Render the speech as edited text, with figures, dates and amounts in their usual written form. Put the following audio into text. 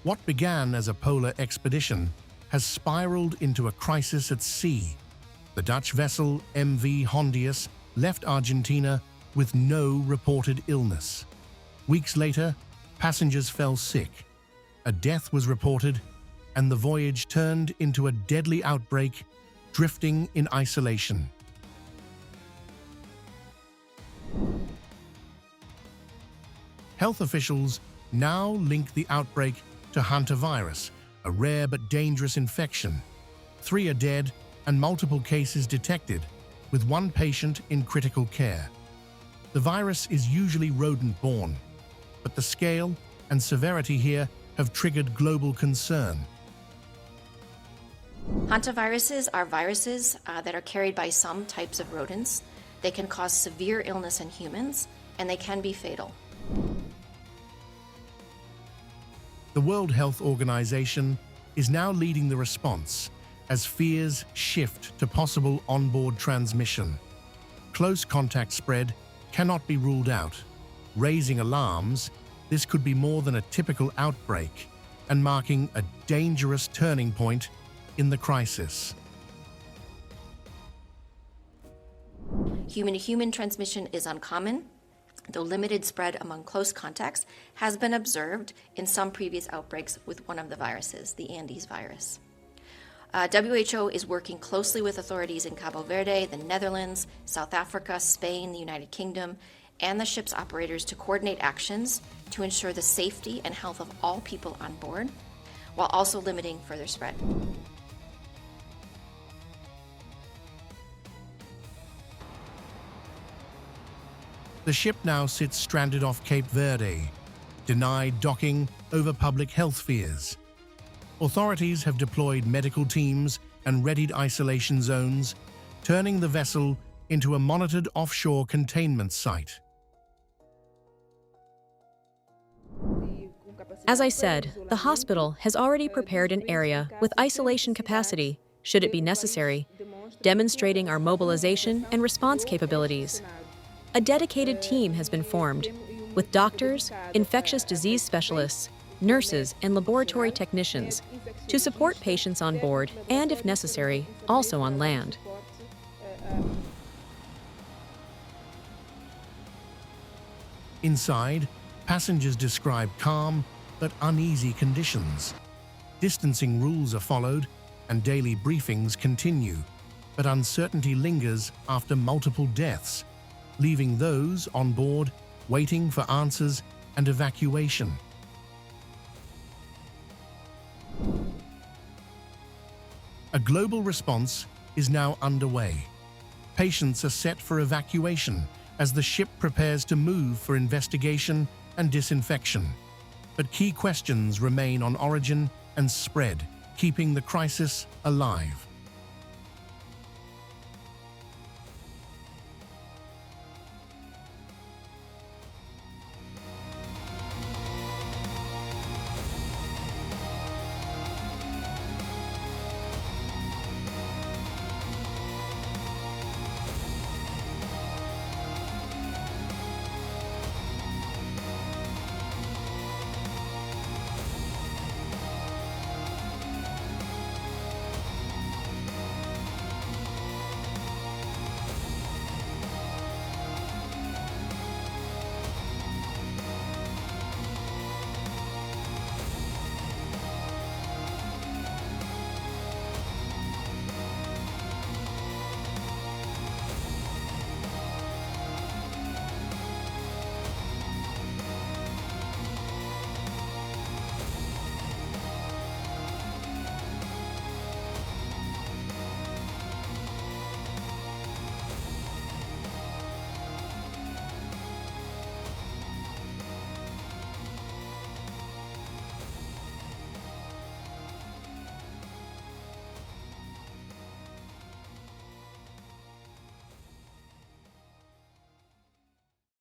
What began as a polar expedition has spiraled into a crisis at sea. The Dutch vessel MV Hondius left Argentina with no reported illness. Weeks later, passengers fell sick. A death was reported, and the voyage turned into a deadly outbreak, drifting in isolation. Health officials now link the outbreak to Hantavirus, a rare but dangerous infection. 3 are dead and multiple cases detected, with 1 patient in critical care. The virus is usually rodent-borne, but the scale and severity here have triggered global concern. Hantaviruses are viruses that are carried by some types of rodents. They can cause severe illness in humans, and they can be fatal. The World Health Organization is now leading the response as fears shift to possible onboard transmission. Close contact spread cannot be ruled out. Raising alarms, this could be more than a typical outbreak and marking a dangerous turning point in the crisis. Human-to-human transmission is uncommon, though limited spread among close contacts has been observed in some previous outbreaks with one of the viruses, the Andes virus. WHO is working closely with authorities in Cape Verde, the Netherlands, South Africa, Spain, the United Kingdom, and the ship's operators to coordinate actions to ensure the safety and health of all people on board, while also limiting further spread. The ship now sits stranded off Cape Verde, denied docking over public health fears. Authorities have deployed medical teams and readied isolation zones, turning the vessel into a monitored offshore containment site. As I said, the hospital has already prepared an area with isolation capacity, should it be necessary, demonstrating our mobilization and response capabilities. A dedicated team has been formed, with doctors, infectious disease specialists, nurses, and laboratory technicians to support patients on board and, if necessary, also on land. Inside, passengers describe calm but uneasy conditions. Distancing rules are followed and daily briefings continue, but uncertainty lingers after multiple deaths, leaving those on board waiting for answers and evacuation. A global response is now underway. Patients are set for evacuation as the ship prepares to move for investigation and disinfection. But key questions remain on origin and spread, keeping the crisis alive.